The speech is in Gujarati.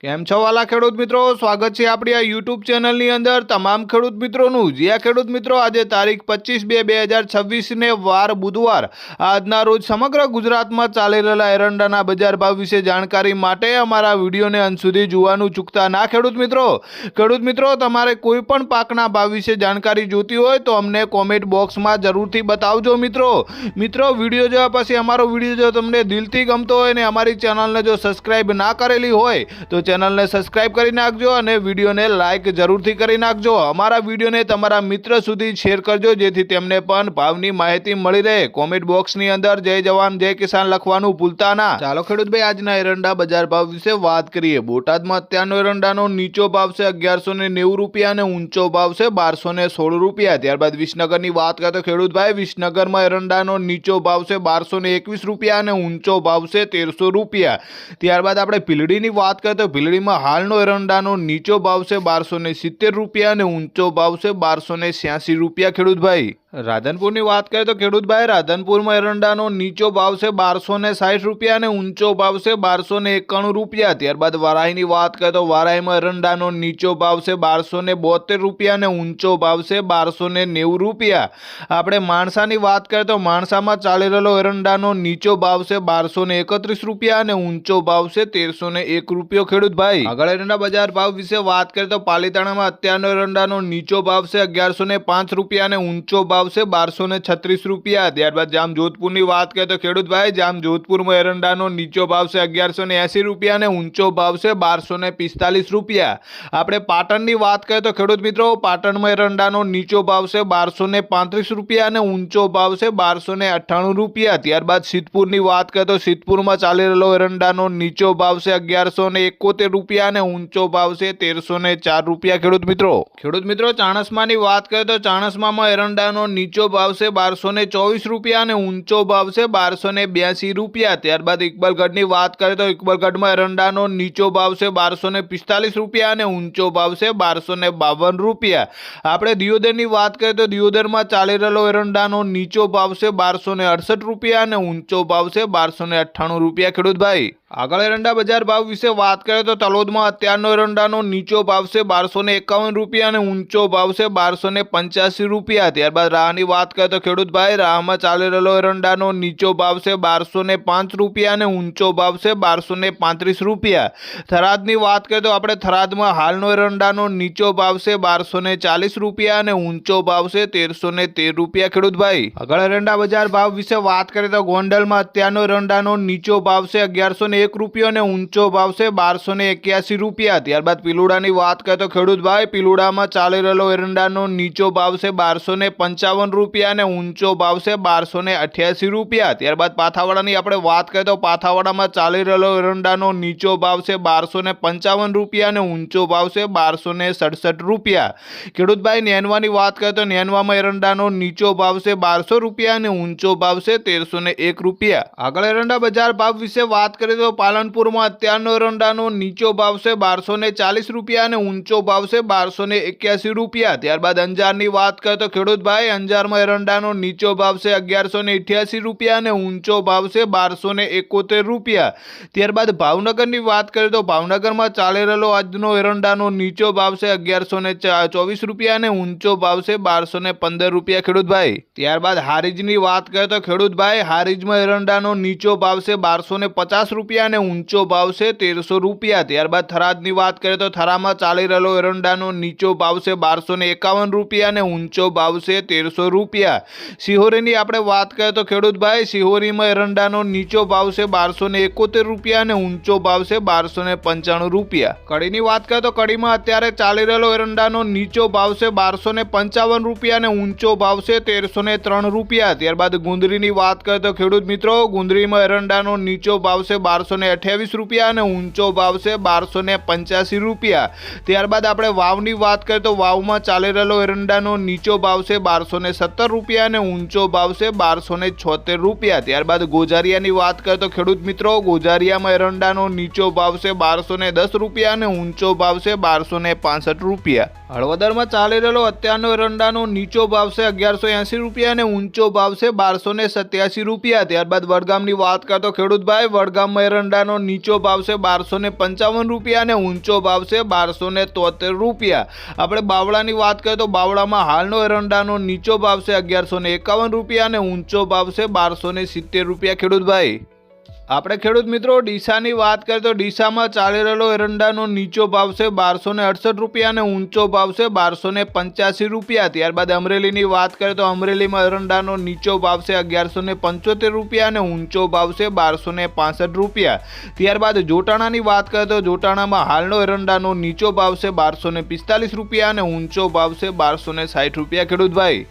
કેમ છો વાલા ખેડૂત મિત્રો, સ્વાગત છે આપણી આ યુટ્યુબ ચેનલની અંદર તમામ ખેડૂત મિત્રોનું। જે આ ખેડૂત મિત્રો આજે તારીખ 25/2/2026 ને વાર બુધવાર આજના રોજ સમગ્ર ગુજરાતમાં ચાલી રહેલા એરંડાના બજાર ભાવ વિશે જાણકારી માટે અમારા વિડીયોને અંત સુધી જોવાનું ચૂકતા ના ખેડૂત મિત્રો તમારે કોઈ પણ પાકના ભાવ વિશે જાણકારી જોતી હોય તો અમને કોમેન્ટ બોક્સમાં જરૂરથી બતાવજો મિત્રો। વિડીયો જોયા પછી અમારો વિડીયો જો તમને દિલથી ગમતો હોય ને અમારી ચેનલને જો સબસ્ક્રાઇબ ના કરેલી હોય તો ચેનલને સબસ્ક્રાઇબ કરી નાખજો અને વિડીયોને લાઈક જરૂરથી કરી નાખજો। અમારા વિડીયોને તમારા મિત્ર સુધી શેર કરજો જેથી તેમને પણ ભાવની માહિતી મળી રહે। કોમેન્ટ બોક્સની અંદર જય જવાન જય કિસાન લખવાનું ભૂલતા ના। ચાલો ખેડૂતભાઈ આજના એરંડા બજાર ભાવ વિશે વાત કરીએ। બોટાદમાં અત્યારનો એરંડાનો નીચો ભાવ છે 1190 રૂપિયા અને ઊંચો ભાવ છે 1216 રૂપિયા। ત્યારબાદ વિસનગરની વાત કરીએ તો ખેડૂતભાઈ વિસનગરમાં એરંડાનો નીચો ભાવ છે 1221 રૂપિયા અને ઊંચો ભાવ છે 1300 રૂપિયા। ત્યારબાદ આપણે ભીલડીની વાત કરીએ તો ભીલડીમાં હાલનો એરંડાનો નીચો ભાવ છે 1270 રૂપિયા અને ઊંચો ભાવ છે 1286 રૂપિયા ખેડૂતભાઈ। રાધનપુરની વાત કરીએ તો ખેડૂતભાઈ રાધનપુરમાં એરંડાનો નીચો ભાવ છે 1260 રૂપિયા અને ઊંચો ભાવ છે 1291 રૂપિયા। ત્યારબાદ વારાહીની વાત કરીએ તો વારાહીમાં એરંડાનો નીચો ભાવ છે 1272 રૂપિયા અને ઊંચો ભાવ છે 1290 રૂપિયા। આપણે માણસાની વાત કરીએ તો માણસામાં ચાલી રહેલો એરંડાનો નીચો ભાવ છે 1231 રૂપિયા અને ઊંચો ભાવ છે 1301 રૂપિયો ખેડૂતભાઈ। આગળ એરંડા બજાર ભાવ વિશે વાત કરીએ તો પાલીતાણામાં અત્યારનો એરંડાનો નીચો ભાવ છે 1105 રૂપિયા અને ઊંચો ભાવ છે 1236 રૂપિયા। ત્યારબાદ જામજોધપુરની વાત કરીએ તો ખેડૂતભાઈ જામજોધપુરમાં એરંડાનો નીચો ભાવ છે 1180 રૂપિયા અને ઊંચો ભાવ છે 1245 રૂપિયા। આપણે પાટણની વાત કરીએ તો ખેડૂત મિત્રો પાટણમાં એરંડાનો નીચો ભાવ છે 1235 રૂપિયા અને ઊંચો ભાવ છે 1298 રૂપિયા। ત્યારબાદ સિદ્ધપુરની વાત કરીએ તો સિદ્ધપુરમાં ચાલી રહેલો એરંડાનો નીચો ભાવ છે 1171 રૂપિયા અને ઊંચો ભાવ છે 1304 રૂપિયા ખેડૂત મિત્રો ચાણસ્માની વાત કરીએ તો ચાણસ્મામાં એરંડાનો નીચો ભાવ છે 1224 રૂપિયા અને ઊંચો ભાવ છે 1282 રૂપિયા। ત્યારબાદ ઇકબાલગઢની વાત કરીએ તો ઇકબાલગઢમાં એરંડાનો નીચો ભાવ છે 1245 રૂપિયા અને ઊંચો ભાવ છે 1252 રૂપિયા। આપણે દિયોદરની વાત કરીએ તો દિયોદરમાં ચાલી રહેલો એરંડાનો નીચો ભાવ છે 1268 રૂપિયા અને ઊંચો ભાવ છે 1298 રૂપિયા ખેડૂતભાઈ। આગળ એરંડા બજાર ભાવ વિશે વાત કરીએ તો તલોદમાં અત્યારનો એરંડાનો નીચો ભાવ છે 1251 રૂપિયા અને ઊંચો ભાવ છે 1285 રૂપિયા। ત્યારબાદ રાહની વાત કરીએ તો ખેડૂતભાઈ રાહમાં ચાલી રહેલો એરંડાનો નીચો ભાવ છે 1205 રૂપિયા અને ઊંચો ભાવ છે 1235 રૂપિયા। થરાદની વાત કરીએ તો આપણે થરાદમાં હાલનો એરંડાનો નીચો ભાવ છે 1240 રૂપિયા અને ઊંચો ભાવ છે 1313 રૂપિયા ખેડૂતભાઈ। આગળ એરંડા બજાર ભાવ વિશે વાત કરીએ તો ગોંડલમાં અત્યારનો એરંડાનો નીચો ભાવ છે 1101 રૂપિયા અને ઊંચો ભાવ છે 1281 રૂપિયા। ત્યારબાદ પિલુડાની વાત કરીએ તો ખેડૂતભાઈ પિલુડામાં ચાલી રહેલો એરંડાનો નીચો ભાવ છે 1255 રૂપિયા અને ઊંચો ભાવ છે 1288 રૂપિયા। ત્યારબાદ પાથાવાડાની આપણે વાત કરીએ તો પાથાવાડામાં ચાલી રહેલો એરંડાનો નીચો ભાવ છે 1255 રૂપિયા અને ઊંચો ભાવ છે 1267 રૂપિયા। ખેડૂતભાઈ નેનવાની વાત કરીએ તો નેનવામાં એરંડાનો નીચો ભાવ છે 1200 રૂપિયા અને ઊંચો ભાવ છે 1301 રૂપિયા। આગળ એરંડા બજાર ભાવ વિશે વાત કરીએ તો પાલનપુરમાં અત્યારનો એરંડાનો નીચો ભાવ છે 1240 રૂપિયા અને ઊંચો ભાવ છે 1281 રૂપિયા। ત્યારબાદ અંજારની વાત કરીએ તો ખેડૂતભાઈ અંજારમાં એરંડાનો નીચો ભાવ છે 1188 રૂપિયા અને ઊંચો ભાવ છે 1271 રૂપિયા। ત્યારબાદ ભાવનગરની વાત કરીએ તો ભાવનગરમાં ચાલી રહેલો આજનો એરંડાનો નીચો ભાવ છે 1124 રૂપિયા અને ઊંચો ભાવ છે 1215 રૂપિયા ખેડૂતભાઈ। ત્યારબાદ હારીજની વાત કરીએ તો ખેડૂતભાઈ હારીજમાં એરંડાનો નીચો ભાવ છે 1250 રૂપિયા અને ઊંચો ભાવ છે 1300 રૂપિયા। ત્યારબાદ થરાદની વાત કરીએ તો થરામાં ચાલી રહેલો એરંડાનો નીચો ભાવ છે 1251 રૂપિયા અને ઊંચો ભાવ છે 1300 રૂપિયા। સિહોરીની આપણે વાત કરીએ તો ખેડૂતભાઈ સિહોરીમાં એરંડાનો નીચો ભાવ છે 1271 રૂપિયા અને ઊંચો ભાવ છે 1295 રૂપિયા। કડીની વાત કરીએ તો કડીમાં અત્યારે ચાલી રહેલો એરંડાનો નીચો ભાવ છે 1255 રૂપિયા અને ઊંચો ભાવ છે 1303 રૂપિયા। ત્યારબાદ ગુંદરીની વાત કરીએ તો ખેડૂત મિત્રો ગુંદરીમાં એરંડાનો નીચો ભાવ છે 1228 રૂપિયા અને ઊંચો ભાવ છે 1285 રૂપિયા। ત્યારબાદ આપણે વાવની વાત કરીએ તો વાવમાં ચાલી રહેલો એરંડાનો નીચો ભાવ છે 1217 રૂપિયા અને ઊંચો ભાવ છે 1276 રૂપિયા। ત્યારબાદ ગોજારિયાની વાત કરીએ તો ખેડૂત મિત્રો ગોજારિયામાં એરંડાનો નીચો ભાવ છે 1210 રૂપિયા અને ઊંચો ભાવ છે 1265 રૂપિયા। હળવદરમાં ચાલી રહેલો અત્યારનો એરંડાનો નીચો ભાવ છે 1180 રૂપિયા અને ઊંચો ભાવ છે 1287 રૂપિયા। ત્યારબાદ વડગામની વાત કરીએ તો ખેડૂતભાઈ વડગામમાં એરંડાનો નીચો ભાવ છે 1255 રૂપિયા અને ઊંચો ભાવ છે 1273 રૂપિયા। આપણે બાવળાની વાત કરીએ તો બાવળામાં હાલનો એરંડાનો નીચો ભાવ છે 1151 રૂપિયા અને ઊંચો ભાવ છે 1270 રૂપિયા। ખેડૂત ભાઈ આપણે ખેડૂત મિત્રો ડીસાની વાત કરીએ તો ડીસામાં ચાલી રહેલો એરંડાનો નીચો ભાવ છે 1268 રૂપિયા અને ઊંચો ભાવ છે 1285 રૂપિયા। ત્યારબાદ અમરેલીની વાત કરીએ તો અમરેલીમાં એરંડાનો નીચો ભાવ છે 1175 રૂપિયા અને ઊંચો ભાવ છે 1265 રૂપિયા। ત્યારબાદ જોટાણાની વાત કરીએ તો જોટાણામાં હાલનો એરંડાનો નીચો ભાવ છે 1245 રૂપિયા અને ઊંચો ભાવ છે 1260 રૂપિયા। ખેડૂત ભાઈ